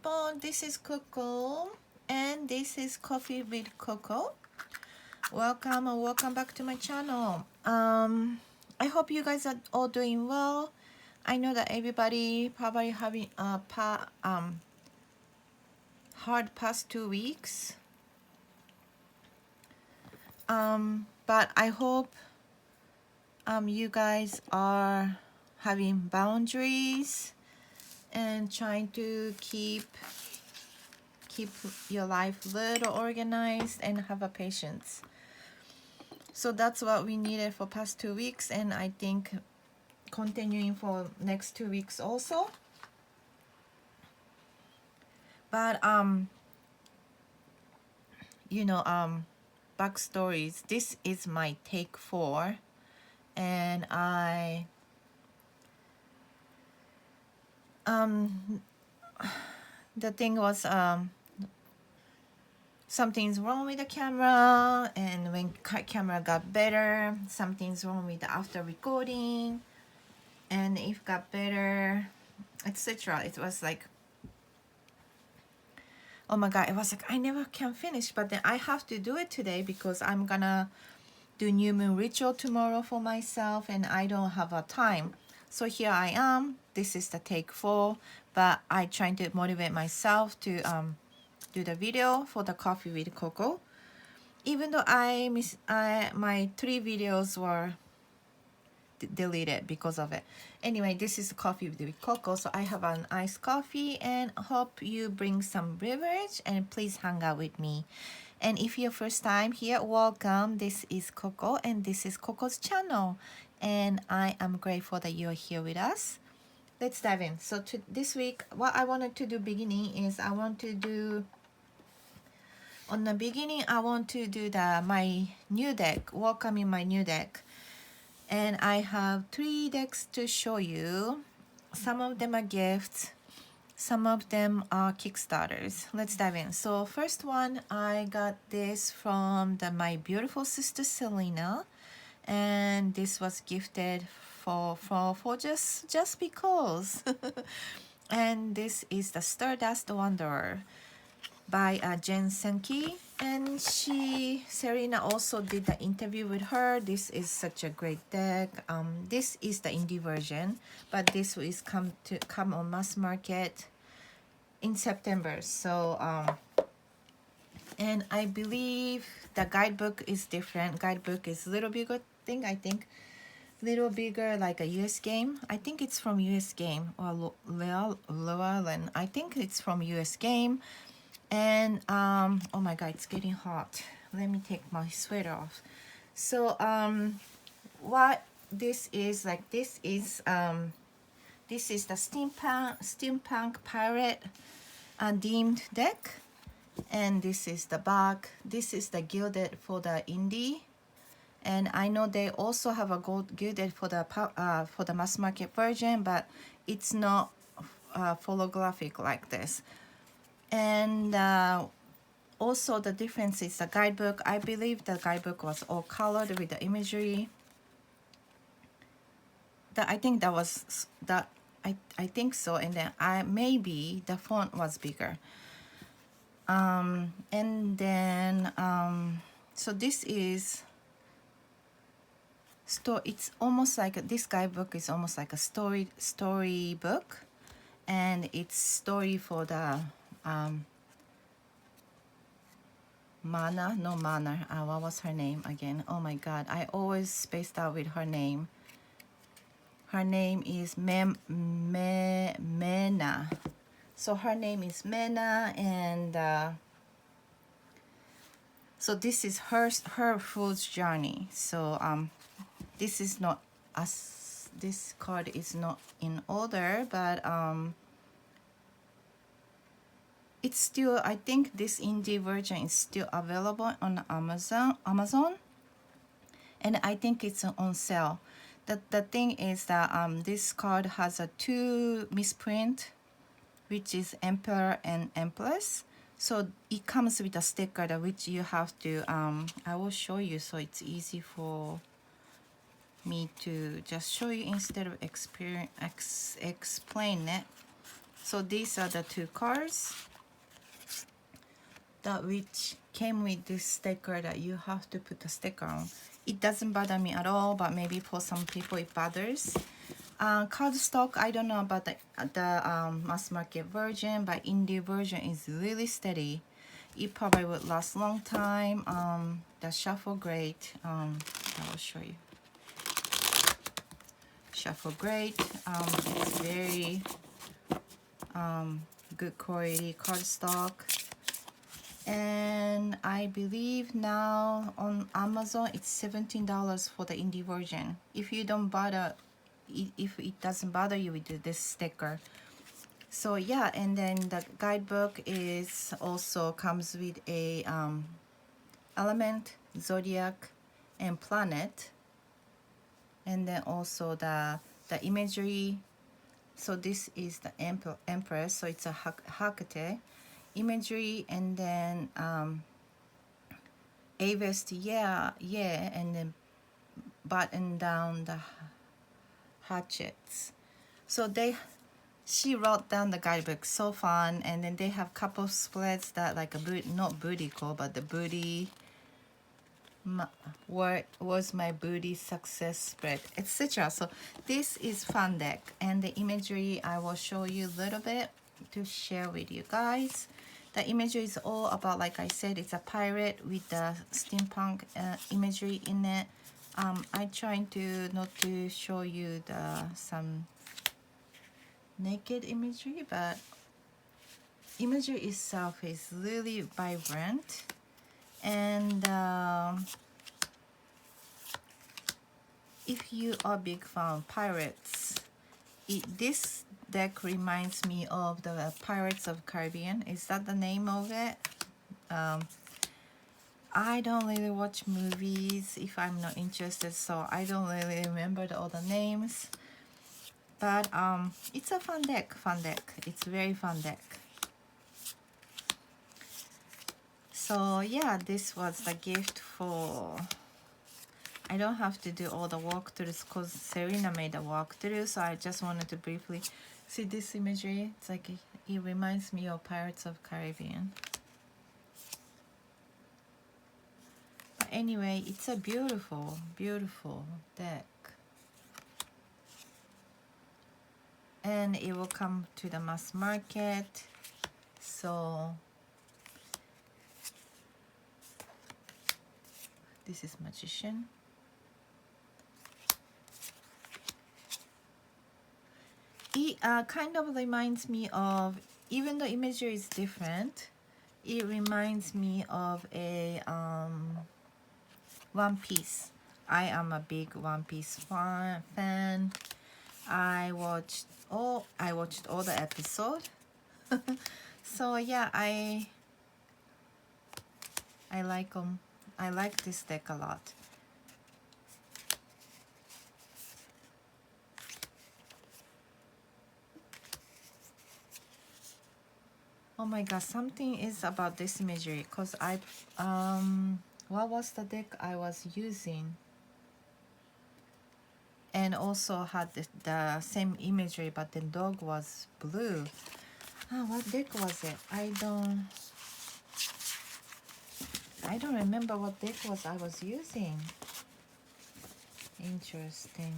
people, this is Coco and this is Coffee with Coco. Welcome and welcome back to my channel. I hope you guys are all doing well. I know that everybody probably having a hard past 2 weeks. But I hope you guys are having boundaries and trying to keep your life a little organized and have a patience. So that's what we needed for past 2 weeks, and I think continuing for next 2 weeks also. But backstories. This is my take 4, and the thing was something's wrong with the camera, and when camera got better, something's wrong with the after recording, and if got better, etc. It was like, oh my god, it was like I never can finish, but then I have to do it today because I'm gonna do new moon ritual tomorrow for myself and I don't have a time. So here I am. This is the take 4, but I trying to motivate myself to do the video for the Coffee with Coco, even though my 3 videos were deleted because of it. Anyway, this is Coffee with Coco, so I have an iced coffee and hope you bring some beverage and please hang out with me. And if you're first time here, welcome. This is Coco and this is Coco's channel, and I am grateful that you're here with us. Let's dive in. So this week, what I wanted to do beginning is I want to do my new deck, welcoming my new deck. And I have 3 decks to show you. Some of them are gifts, some of them are Kickstarters. Let's dive in. So first one, I got this from my beautiful sister Selena, and this was gifted for just because. And this is the Stardust Wonderer by Jen Senki, and Serena also did the interview with her. This is such a great deck. This is the indie version, but this is come on mass market in September. So and I believe the guidebook is different. Guidebook is a little bigger thing, I think. Little bigger, like a US game. I think it's from US game, or Llewellyn. I think it's from US game. And oh my god, it's getting hot. Let me take my sweater off. So what this is, like, this is the steampunk pirate themed deck, and this is the back. This is the gilded for the indie, and I know they also have a gold gilded for the mass market version, but it's not holographic like this. And also the difference is the guidebook. I believe the guidebook was all colored with the imagery. I think that was that. I think so. And then maybe the font was bigger. And then so this is it's almost like this guidebook is almost like a story book, and it's story for the what was her name again? Oh my god, I always spaced out with her name. Her name is Mena. So her name is Mena, and so this is her fool's journey. So this is not us. This card is not in order, but it's still, I think this indie version is still available on Amazon, and I think it's on sale. The thing is that this card has a 2 misprint, which is Emperor and Empress. So it comes with a sticker that which you have to I will show you so it's easy for me to just show you instead of explain it. So these are the two cards that which came with this sticker that you have to put a sticker on. It doesn't bother me at all, but maybe for some people it bothers. Cardstock, I don't know about the mass market version, but indie version is really steady. It probably would last long time. The shuffle great. I will show you. Shuffle great. It's very good quality cardstock. And I believe now on Amazon it's $17 for the indie version. If you don't bother, if it doesn't bother you with this sticker. So yeah, and then the guidebook is also comes with a element, zodiac, and planet, and then also the imagery. So this is the Empress, so it's a Hecate imagery, and then Avest, yeah, and then button down the hatchets. So she wrote down the guidebook, so fun. And then they have couple spreads that like a not booty call, but the booty what was my booty success spread, etc. So this is fun deck, and the imagery I will show you a little bit to share with you guys. The imagery is all about, like I said, it's a pirate with the steampunk imagery in it. I trying to not to show you some naked imagery, but imagery itself is really vibrant. And if you are a big fan of pirates, this deck reminds me of the Pirates of Caribbean. Is that the name of it? I don't really watch movies if I'm not interested, so I don't really remember all the names. But it's a fun deck, It's very fun deck. So yeah, this was the gift for... I don't have to do all the walkthroughs because Serena made a walkthrough, so I just wanted to briefly see this imagery. It's like it reminds me of Pirates of Caribbean. But anyway, it's a beautiful, beautiful deck. And it will come to the mass market. So this is Magician. It kind of reminds me of, even though imagery is different, it reminds me of a One Piece. I am a big One Piece fan. I watched all the episodes. So yeah, I like them. I like this deck a lot. Oh my god, something is about this imagery, because I what was the deck I was using? And also had the same imagery, but the dog was blue. What deck was it? I don't remember what deck I was using. Interesting.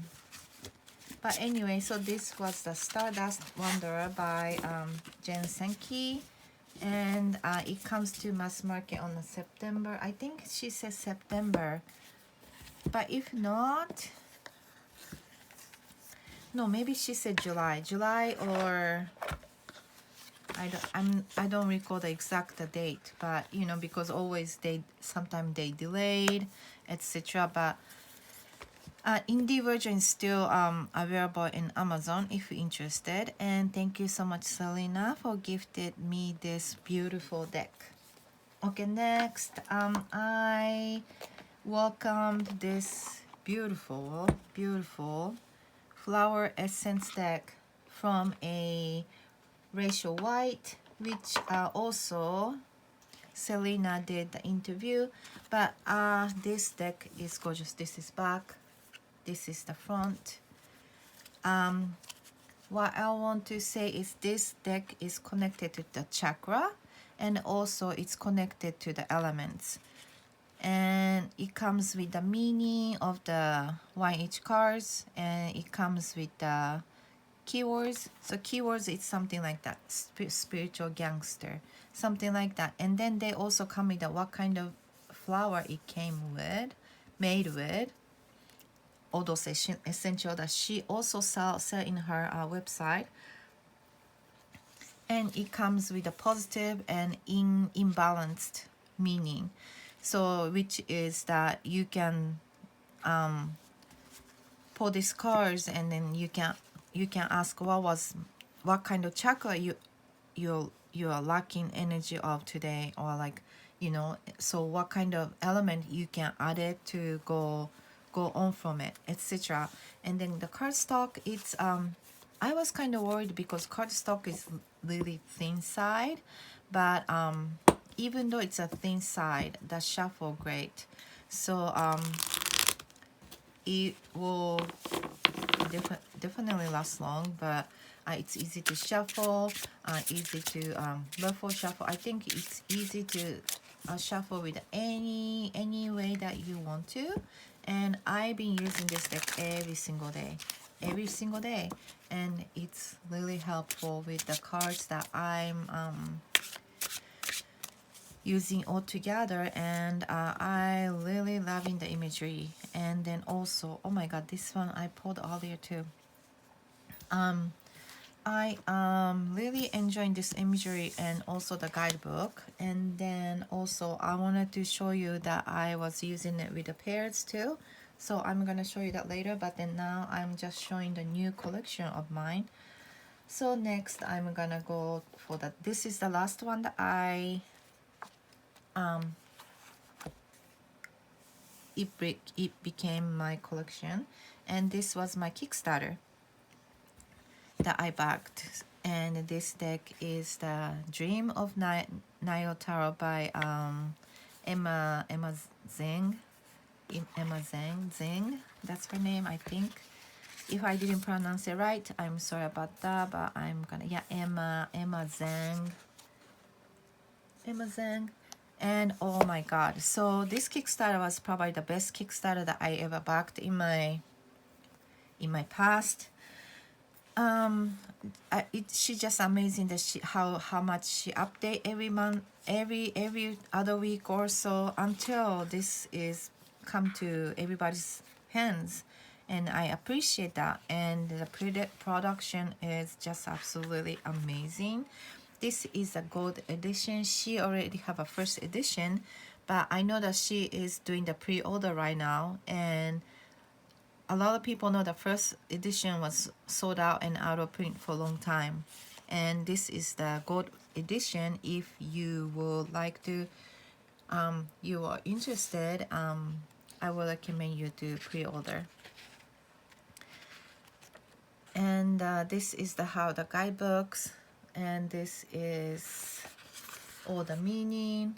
But anyway, so this was the Stardust Wonderer by Jen Senki. And it comes to mass market on September. I think she says September. But if not... No, maybe she said July. July or... I don't recall the exact date, but you know, because always sometimes they delayed, etc. But indie version is still available in Amazon if you're interested. And thank you so much, Selena, for gifted me this beautiful deck. Okay, next I welcomed this beautiful flower essence deck from a Rachel White, which also Selena did the interview. But this deck is gorgeous. This is back, this is the front. what I want to say is this deck is connected to the chakra, and also it's connected to the elements. And it comes with the meaning of the one each cards, and it comes with the keywords. So keywords, it's something like that, spiritual gangster, something like that. And then they also come with the, what kind of flower it came with, made with, all those essential that she also sell in her website. And it comes with a positive and imbalanced meaning. So which is that you can pull these cards, and then you can ask what kind of chakra you are lacking energy of today, or like, you know, so what kind of element you can add it to go on from it, etc. And then the cardstock, it's I was kind of worried because cardstock is really thin side, but even though it's a thin side, the shuffle great. So it will definitely last long, but it's easy to shuffle, easy to ruffle shuffle. I think it's easy to shuffle with any way that you want to. And I've been using this deck every single day, and it's really helpful with the cards that I'm using all together. And I really loving the imagery. And then also, oh my god, this one I pulled earlier too. I am really enjoying this imagery and also the guidebook. And then also I wanted to show you that I was using it with the pairs too, so I'm gonna show you that later. But then now I'm just showing the new collection of mine. So next I'm gonna go for that. This is the last one that I it became my collection, and this was my Kickstarter that I backed. And this deck is the Dream of Nile Tarot by Emma Zhang. Zhang, that's her name, I think. If I didn't pronounce it right, I'm sorry about that, but I'm gonna, yeah, Emma Zhang. And oh my god, so this Kickstarter was probably the best Kickstarter that I ever backed in my past. She's just amazing that how much she update every month, every other week or so, until this is come to everybody's hands. And I appreciate that. And the production is just absolutely amazing. This is a gold edition. She already have a first edition, but I know that she is doing the pre-order right now, and a lot of people know the first edition was sold out and out of print for a long time. And this is the gold edition. If you would like to, you are interested, I would recommend you to pre-order. And this is how the guidebooks, and this is all the meaning.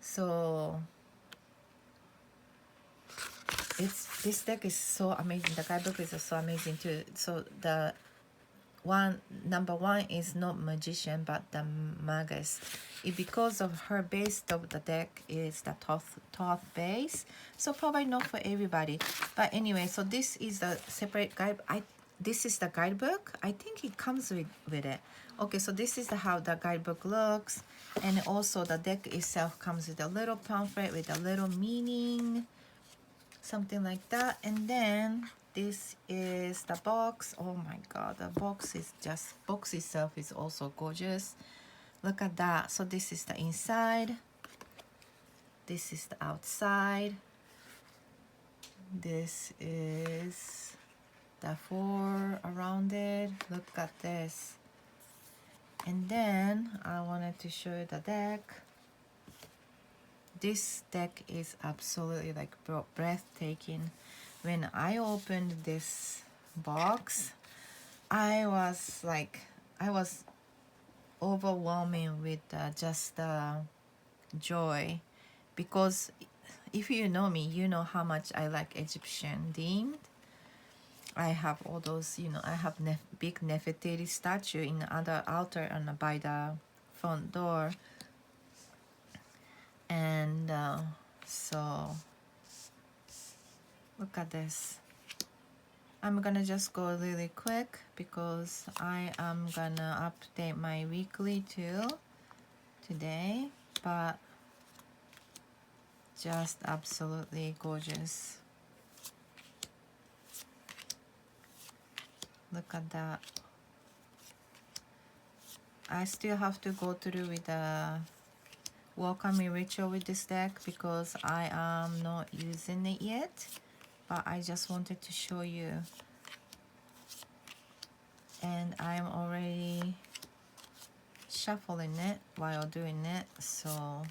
So this deck is so amazing. The guidebook is so amazing too. So the number one is not magician but the magus. Because of her base of the deck is the Thoth base, so probably not for everybody. But anyway, so this is the separate guide. This is the guidebook. I think it comes with it. Okay, so this is how the guidebook looks, and also the deck itself comes with a little pamphlet with a little meaning, something like that. And then this is the box. Oh my god, the box itself is also gorgeous. Look at that. So this is the inside, this is the outside, this is the four around it. Look at this. And then I wanted to show you the deck. This deck is absolutely like breathtaking. When I opened this box, I was overwhelming with just joy, because if you know me, you know how much I like Egyptian themed. I have all those, you know, I have big Nefertiti statue in the other altar and by the front door. And so look at this. I'm gonna just go really quick because I am gonna update my weekly too today, but just absolutely gorgeous. Look at that. I still have to go through with the welcoming ritual with this deck because I am not using it yet, but I just wanted to show you. And I'm already shuffling it while doing it, so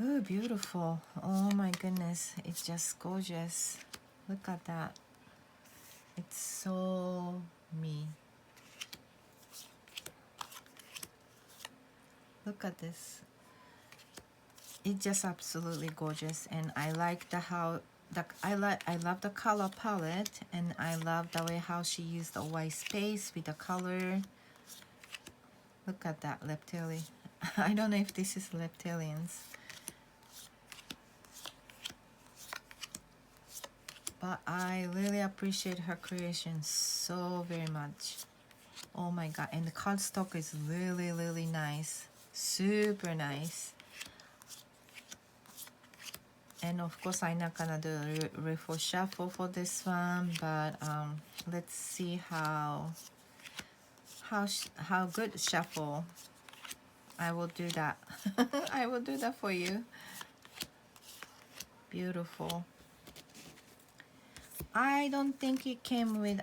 oh, beautiful. Oh my goodness, it's just gorgeous. Look at that. It's so me. Look at this. It's just absolutely gorgeous, and I like the how I love the color palette, and I love the way how she used the white space with the color. Look at that reptilian. I don't know if this is reptilians, but I really appreciate her creation so very much. Oh my god, and the cardstock is really, really nice. Super nice. And of course, I'm not gonna do a riffle shuffle for this one, but let's see how good shuffle. I will do that. I will do that for you. Beautiful. I don't think it came with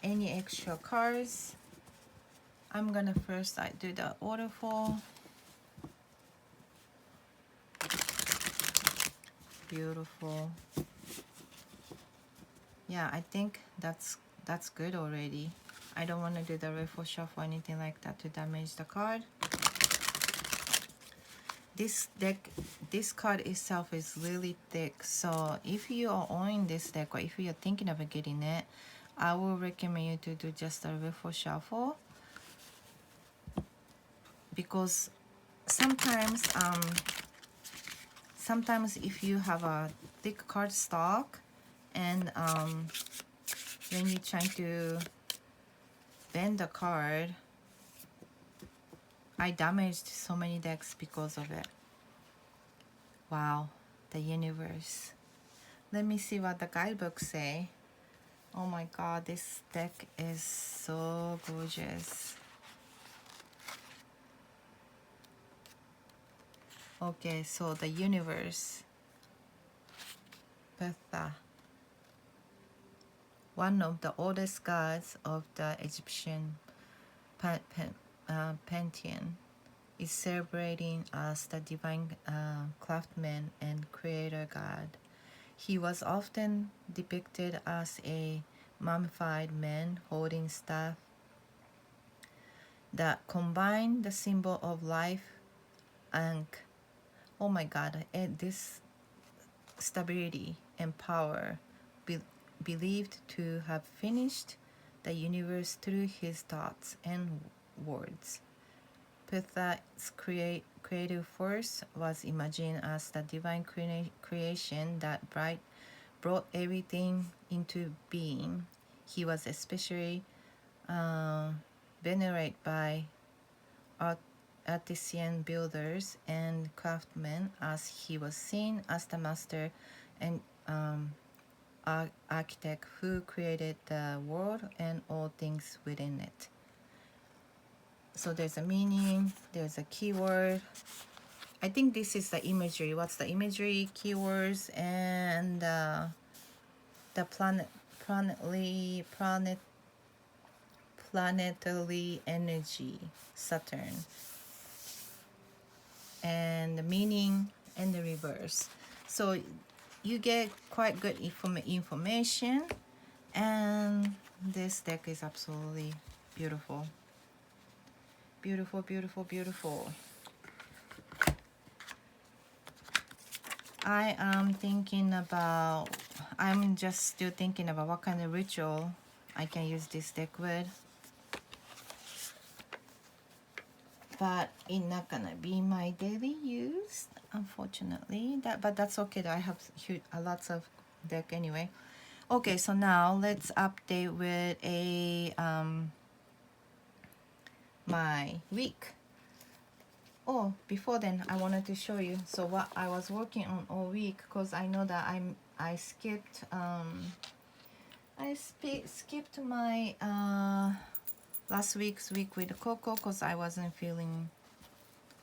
any extra cards. I'm gonna first do the waterfall. Beautiful. Yeah, I think that's good already. I don't want to do the riffle shuffle or anything like that to damage the card. This deck, this card itself is really thick, so if you are owning this deck or if you're thinking of getting it, I will recommend you to do just a riffle shuffle, because sometimes if you have a thick card stock and when you're trying to bend the card, I damaged so many decks because of it. Wow, the universe. Let me see what the guidebooks say. Oh my god, this deck is so gorgeous. Okay, so the universe. Petha, one of the oldest gods of the Egyptian pantheon, is celebrating as the divine craftsman and creator god. He was often depicted as a mummified man holding staff that combined the symbol of life and, oh my god, this stability and power, believed to have finished the universe through his thoughts and words. Petha's creative force was imagined as the divine creation that brought everything into being. He was especially venerated by artisan builders and craftsmen, as he was seen as the master and architect who created the world and all things within it. So there's a meaning, there's a keyword. I think this is the imagery. What's the imagery, keywords, and the planetary energy, Saturn, and the meaning and the reverse. So you get quite good information, and this deck is absolutely beautiful. Beautiful, beautiful, beautiful. I am thinking about, I'm just still thinking about what kind of ritual I can use this deck with. But it's not gonna be my daily use, unfortunately. But that's okay though. I have lots of deck anyway. Okay, so now let's update with a my week. Oh, before then, I wanted to show you. So what I was working on all week, because I know that I skipped skipped my last week's week with Coco because I wasn't feeling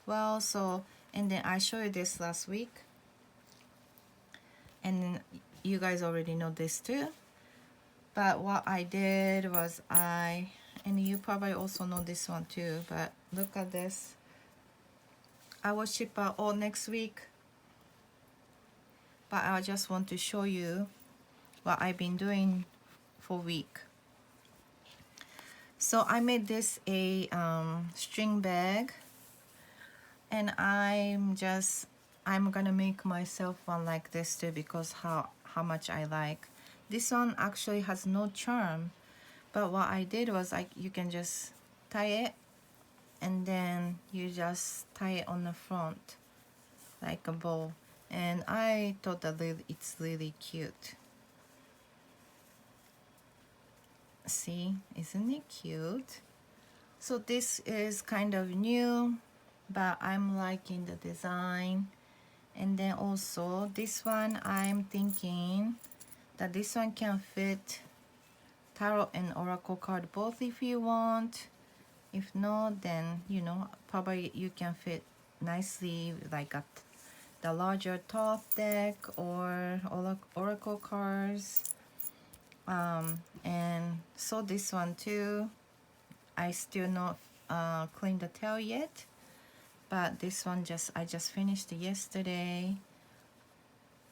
well. So, and then I showed you this last week, and then you guys already know this too. But what I did was and you probably also know this one too, but look at this. I will ship out all next week, but I just want to show you what I've been doing for week. So I made this a string bag, and I'm gonna make myself one like this too because how much I like. This one actually has no charm, but what I did was you can just tie it, and then you just tie it on the front like a bow, and I thought that it's really cute. See, isn't it cute? So this is kind of new, but I'm liking the design. And then also this one, I'm thinking that this one can fit tarot and oracle card both if you want. If not, then you know, probably you can fit nicely like the larger top deck or oracle cards. And so this one too, I still not cleaned the tail yet, but this one I just finished yesterday.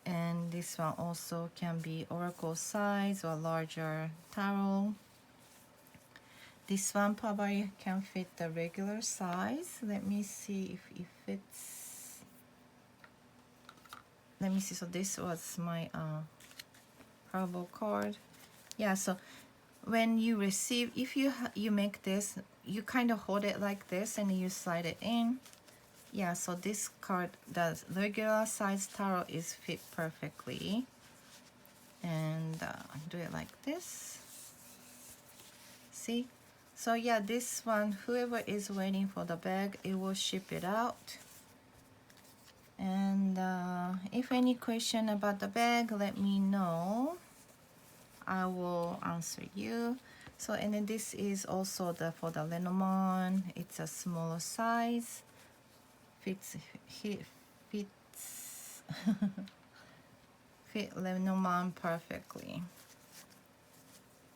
And this one also can be oracle size or larger tarot. This one probably can fit the regular size. Let me see if it fits. Let me see. So this was my herbal card. Yeah, so when you receive, if you make this, you kind of hold it like this and you slide it in. Yeah, so this card, the regular size tarot is fit perfectly. And do it like this. See? So yeah, this one, whoever is waiting for the bag, it will ship it out. And if any question about the bag, let me know. I will answer you. So, and then this is also for the Lenormand. It's a smaller size. Fits fit Lenormand perfectly.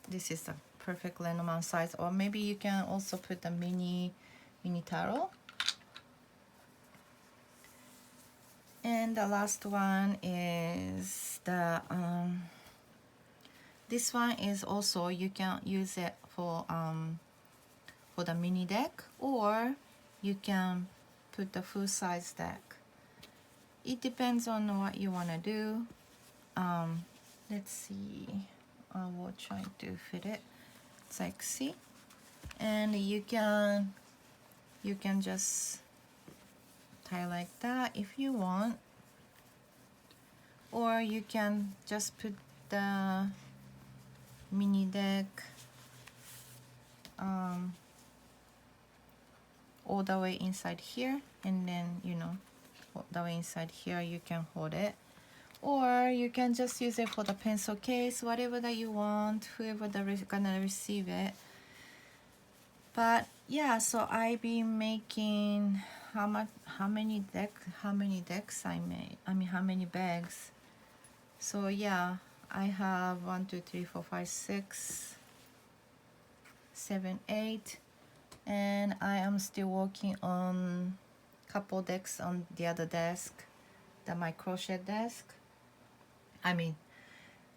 This is the perfect Lenormand size, or maybe you can also put the mini tarot. And the last one is the this one is also, you can use it for the mini deck, or you can put the full size deck. It depends on what you want to do. Let's see, I will try to fit it. It's like, see, and you can just tie like that if you want, or you can just put the mini deck all the way inside here, and then you know, all the way inside here you can hold it, or you can just use it for the pencil case, whatever that you want, whoever gonna receive it. But yeah, so I've been making how many decks I made, I mean how many bags. So yeah, I have 1 2 3 4 5 6 7 8, and I am still working on couple decks on the other desk, my crochet desk. I mean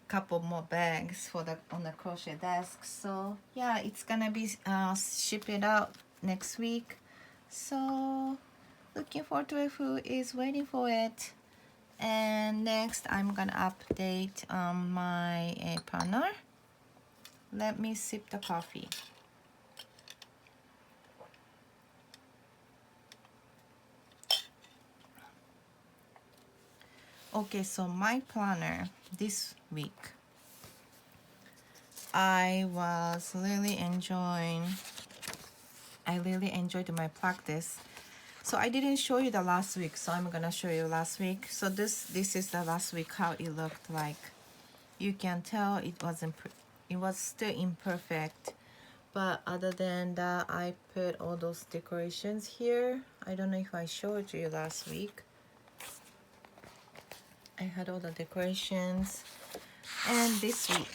couple more bags on the crochet desk. So yeah, it's gonna be shipped out next week, so looking forward to it, who is waiting for it. And next I'm gonna update my planner. Let me sip the coffee. Okay, so my planner this week, I really enjoyed my practice. So I didn't show you the last week, so I'm gonna show you last week. So this is the last week, how it looked like. You can tell it was still imperfect, but other than that, I put all those decorations here. I don't know if I showed you last week. I had all the decorations. And this week,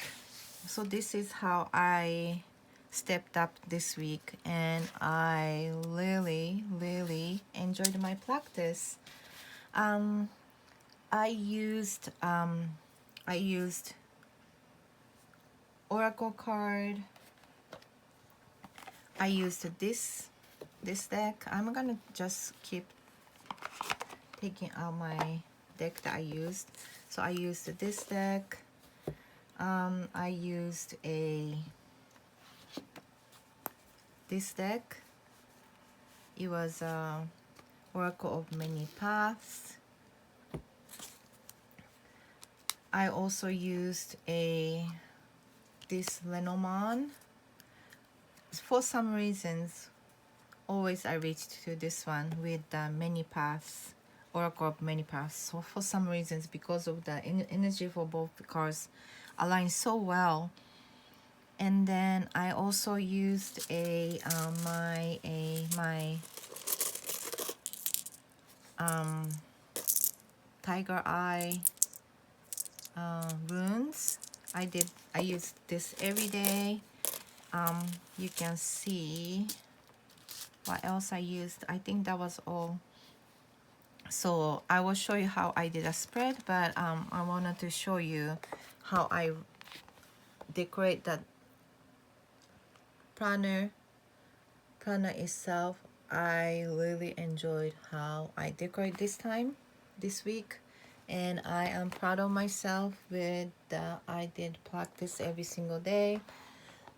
so this is how I stepped up this week, and I really enjoyed my practice. I used oracle card. I used this deck. I'm gonna just keep taking out my deck that I used. So I used this deck. I used this deck. It was Oracle of Many Paths. I also used this Lenormand. For some reasons, always I reached to this one with the Many Paths, Oracle of Many Paths. So for some reasons, because of the energy for both cards align so well. And then I also used my tiger eye runes. I used this every day. You can see what else I used. I think that was all. So I will show you how I did a spread, but I wanted to show you how I decorate that planner itself. I really enjoyed how I decorate this week, and I am proud of myself with I did practice every single day,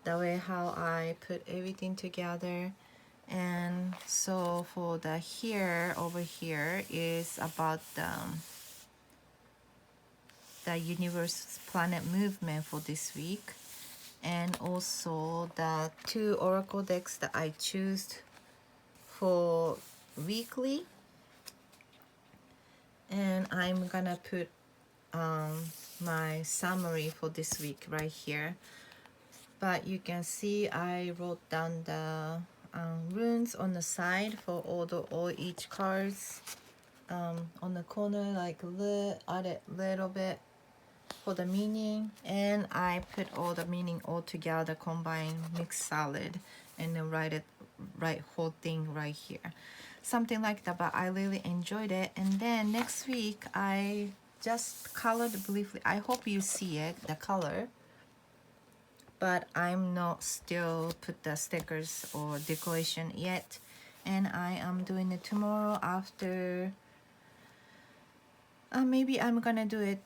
the way how I put everything together. And so for the over here is about the universe planet movement for this week, and also the 2 oracle decks that I choose for weekly. And I'm gonna put my summary for this week right here. But you can see I wrote down the runes on the side for all each cards. On the corner, like added little bit for the meaning, and I put all the meaning all together, combined, mixed solid, and then write whole thing right here, something like that. But I really enjoyed it. And then next week I just colored briefly. I hope you see it, the color, but I'm not still put the stickers or decoration yet, and I am doing it tomorrow after. Maybe I'm gonna do it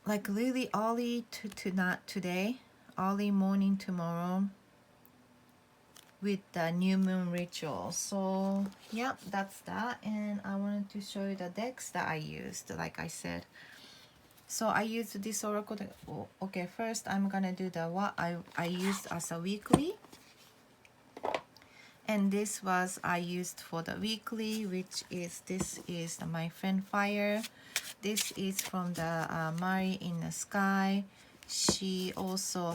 like really early to not today, early morning tomorrow with the new moon ritual. So yeah, that's that. And I wanted to show you the decks that I used, like I said. So I used this oracle deck. Oh, okay, first I'm gonna do the what I used as a weekly. And this was I used for the weekly, which is this is my friend Fire. This is from the Mari in the Sky. She also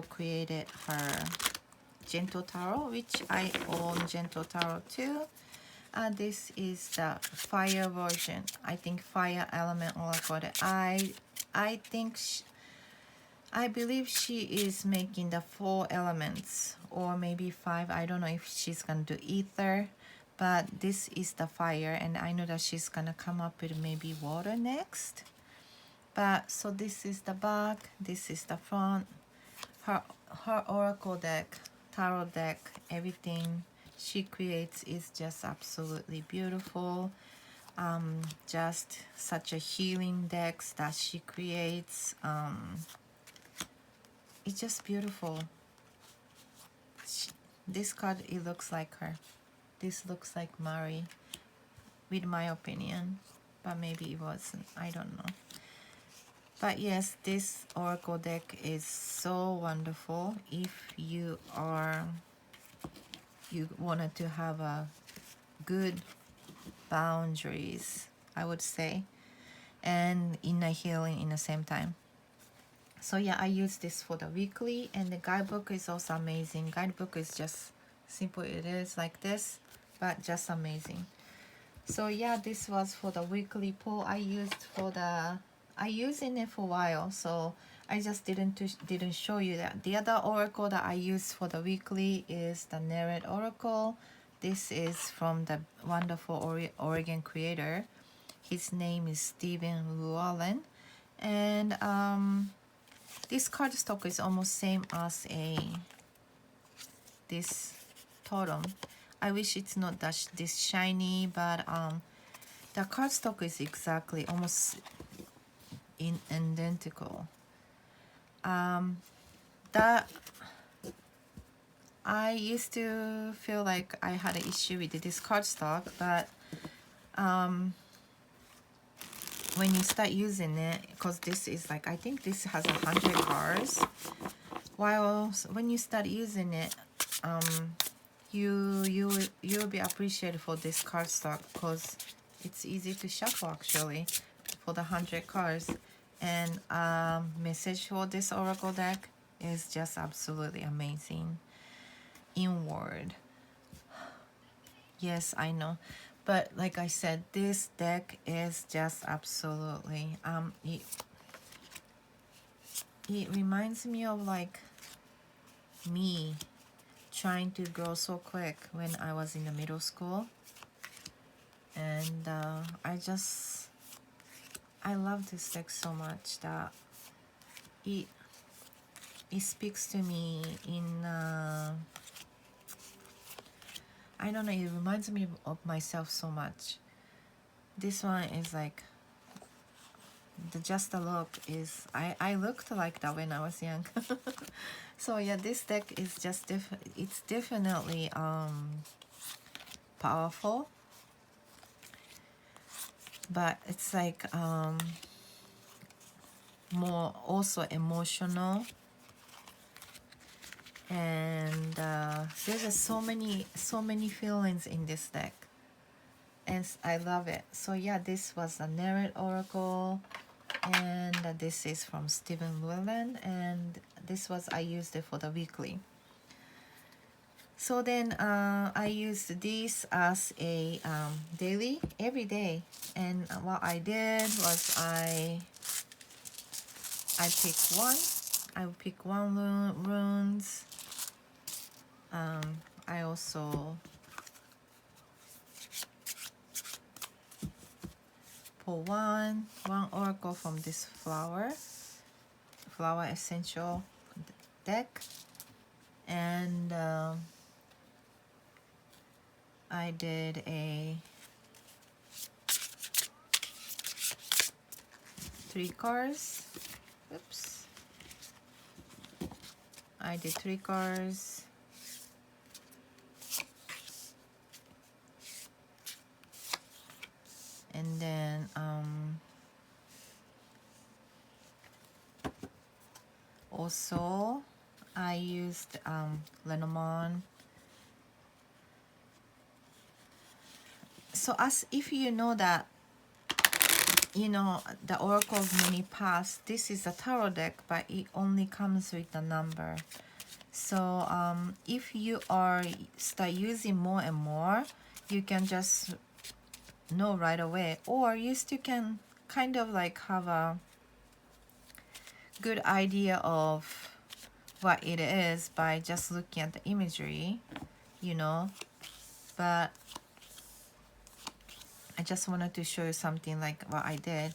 created her Gentle Tarot, which I own Gentle Tarot too. This is the fire version. I think fire element oracle. I believe she is making the 4 elements, or maybe 5. I don't know if she's gonna do ether, but this is the fire, and I know that she's gonna come up with maybe water next. But so this is the back, this is the front. Her oracle deck, tarot deck, everything she creates is just absolutely beautiful. Just such a healing decks that she creates. It's just beautiful. This card, it looks like her. This looks like Mari, with my opinion, but maybe it wasn't, I don't know. But yes, this oracle deck is so wonderful if you wanted to have a good boundaries, I would say, and inner healing in the same time. So yeah, I use this for the weekly, and the guidebook is also amazing. Guidebook is just simple, it is like this, but just amazing. So yeah, this was for the weekly pull. I used it for a while, so I just didn't show you that. The other oracle that I use for the weekly is the Neret Oracle. This is from the wonderful Oregon creator. His name is Stephen Llewellyn, and this cardstock is almost same as this totem. I wish it's not this shiny, but the cardstock is exactly almost identical. That I used to feel like I had an issue with this cardstock, but when you start using it, because this is like, I think this has 100 cards. When you start using it, you'll be appreciated for this cardstock, because it's easy to shuffle actually for the 100 cards. And message for this oracle deck is just absolutely amazing. Inward. Yes, I know, but like I said, this deck is just absolutely it reminds me of like me trying to grow so quick when I was in the middle school, and I love this deck so much that it speaks to me in I don't know, it reminds me of myself so much. This one is like just the look is I looked like that when I was young. So yeah, this deck is just it's definitely powerful, but it's like more also emotional, and there's just so many feelings in this deck, and I love it. So yeah, this was a Neret Oracle, and this is from Stephen Llewellyn, and this was I used it for the weekly. So then I used this as a daily, every day, and what I did was I picked one. I would pick one runes. I also pull one oracle from this flower essential deck, and I did a 3 cards. Oops. I did 3 cards. And then also I used Lenormand. So as if you know that, you know, the Oracle of Many Paths, this is a tarot deck, but it only comes with a number. So if you start using more and more, you can just know right away, or you still can kind of like have a good idea of what it is by just looking at the imagery, you know. But I just wanted to show you something like what I did,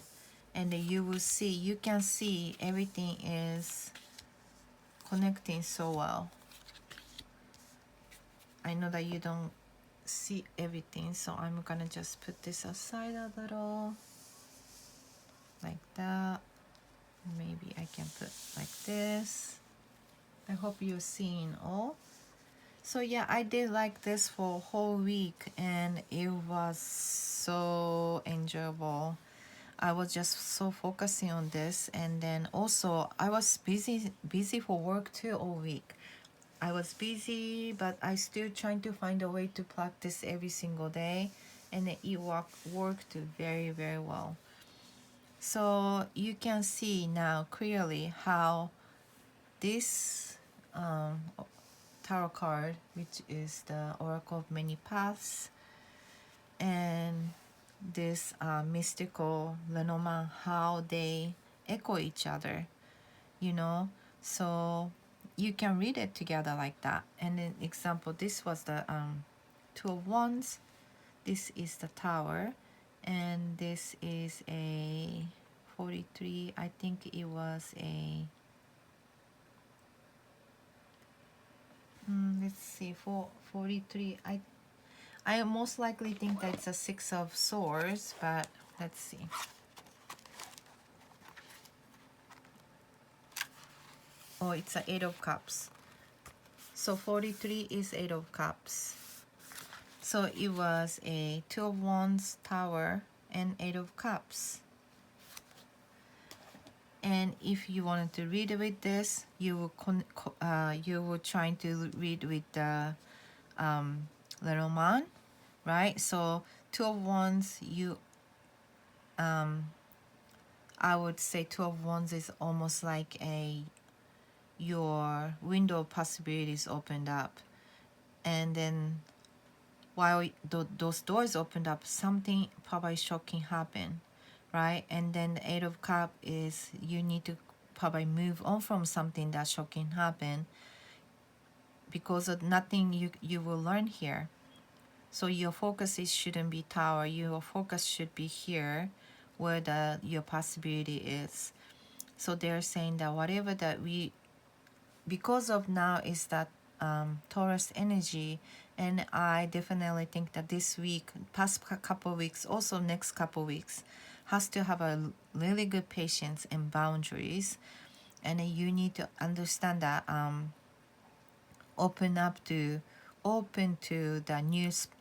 and then you will see, you can see everything is connecting so well. I know that you don't see everything, so I'm gonna just put this aside a little like that. Maybe I can put like this. I hope you're seeing all. So yeah, I did like this for a whole week and it was so enjoyable. I was just so focusing on this, and then also I was busy for work too all week. I was busy, but I still trying to find a way to practice every single day, and it worked very, very well. So you can see now clearly how this tarot card, which is the Oracle of Many Paths, and this mystical Lenormand, how they echo each other, you know. So you can read it together like that. And then example, this was the Two of Wands, this is the Tower, and this is a 43. I think it was a let's see, 43. I most likely think that it's a Six of Swords, but let's see. Oh, it's a Eight of Cups. So 43 is Eight of Cups. So it was a Two of Wands, Tower, and Eight of Cups. And if you wanted to read with this, you will trying to read with the Lenormand, right? So Two of Wands, I would say Two of Wands is almost like your window of possibilities opened up, and then while those doors opened up, something probably shocking happened, right? And then the Eight of Cups is you need to probably move on from something that shocking happened, because of nothing you will learn here. So your focus shouldn't be Tower. Your focus should be here, where your possibility is. So they're saying that whatever that because of now is that Taurus energy, and I definitely think that this week, past couple weeks, also next couple weeks, has to have a really good patience and boundaries, and you need to understand that open to the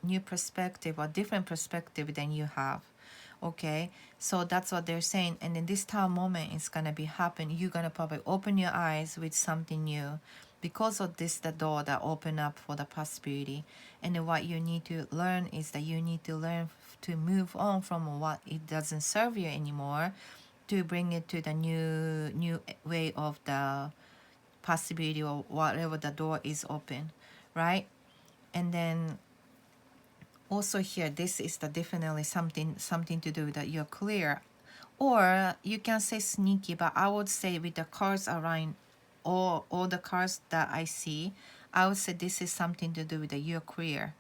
new perspective or different perspective than you have. Okay, so that's what they're saying. And in this time moment is gonna be happen, you're gonna probably open your eyes with something new, because of this the door that open up for the possibility. And then what you need to learn is that you need to learn to move on from what it doesn't serve you anymore, to bring it to the new way of the possibility, or whatever the door is open, right? And then also here, this is the definitely something to do that you're clear, or you can say sneaky, but I would say with the cards around, all the cards that I see, I would say this is something to do with that you're clear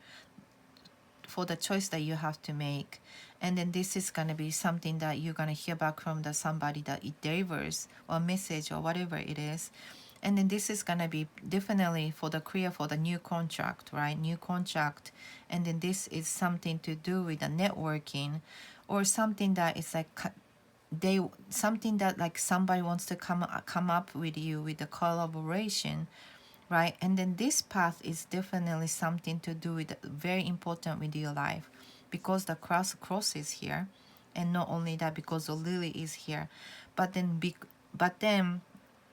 for the choice that you have to make. And then this is going to be something that you're going to hear back from somebody that it delivers, or message, or whatever it is. And then this is going to be definitely for the clear for the new contract, right? New contract. And then this is something to do with the networking, or something that is like something that like somebody wants to come up with you with the collaboration, right? And then this path is definitely something to do with very important with your life, because the cross is here, and not only that, because the lily is here, but then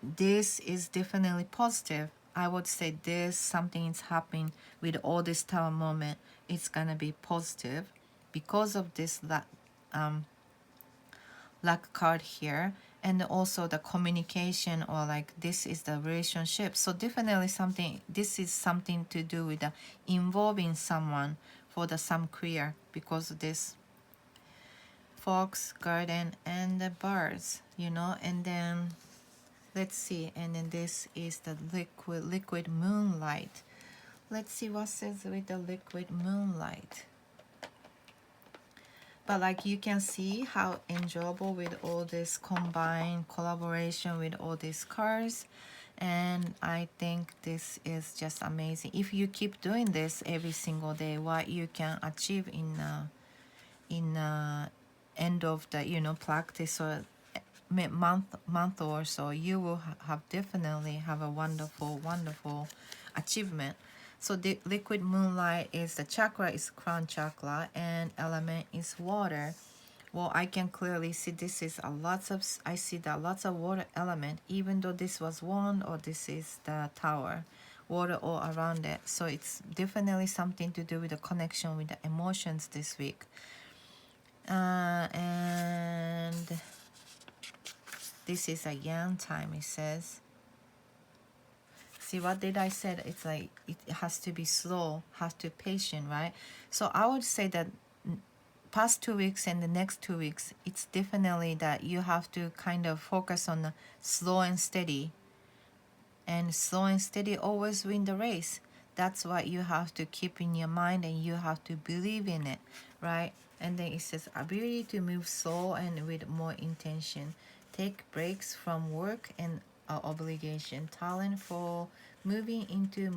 this is definitely positive. I would say this something is happening with all this tower moment. It's gonna be positive because of this luck card here, and also the communication, or like this is the relationship. So definitely this is something to do with the involving someone for the some career, because of this fox, garden, and the birds, and then let's see, and then this is the liquid moonlight. Let's see what says with the liquid moonlight. But like you can see how enjoyable with all this combined collaboration with all these cards. And I think this is just amazing. If you keep doing this every single day, what you can achieve in end of the practice or month or so, you will have definitely have a wonderful achievement. So the liquid moonlight is the chakra is crown chakra and element is water. Well, I can clearly see this is I see that lots of water element, even though this was wand or this is the tower, water all around it. So it's definitely something to do with the connection with the emotions this week. And this is a yang time, it says. See, what did I said? It's like it has to be slow, has to be patient, right? So I would say that past 2 weeks and the next 2 weeks, it's definitely that you have to kind of focus on the slow and steady. And slow and steady always win the race. That's what you have to keep in your mind, and you have to believe in it, right? And then it says ability to move slow and with more intention. Take breaks from work and obligation. Talent for moving into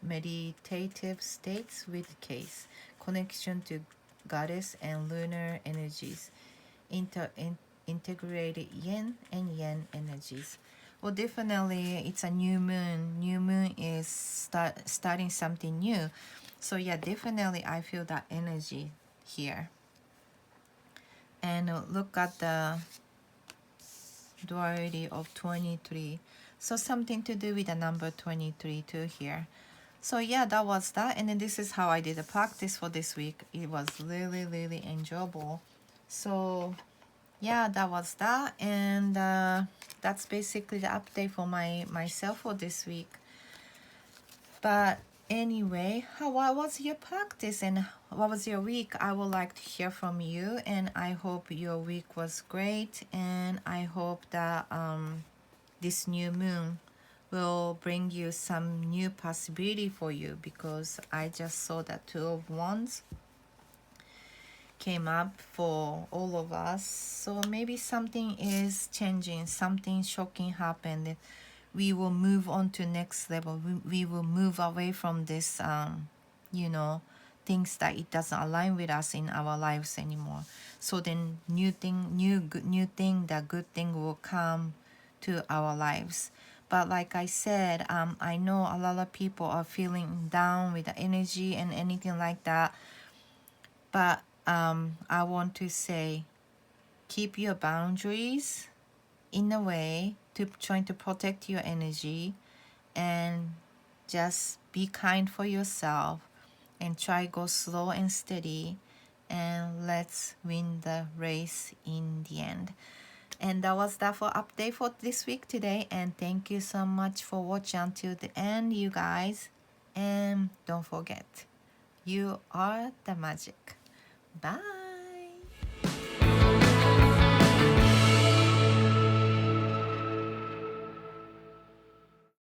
meditative states with case. Connection to goddess and lunar energies. Integrated yin and yang energies. Well, definitely it's a new moon. New moon is starting something new. So yeah, definitely I feel that energy here. And look at the duality of 23. So something to do with the number 23 too here. So yeah, that was that. And then this is how I did the practice for this week. It was really enjoyable. So yeah, that was that. And that's basically the update for myself for this week. But anyway, what was your practice and what was your week? I would like to hear from you, and I hope your week was great, and I hope that this new moon will bring you some new possibility for you, because I just saw that Two of Wands came up for all of us. So maybe something is changing, something shocking happened. We will move on to next level. We will move away from this things that it doesn't align with us in our lives anymore. So then new thing, that good thing will come to our lives. But like I said, I know a lot of people are feeling down with the energy and anything like that. But I want to say, keep your boundaries in a way to trying to protect your energy, and just be kind for yourself and try go slow and steady, and let's win the race in the end. And that was that for update for this week today, and thank you so much for watching until the end, you guys. And don't forget, you are the magic. Bye.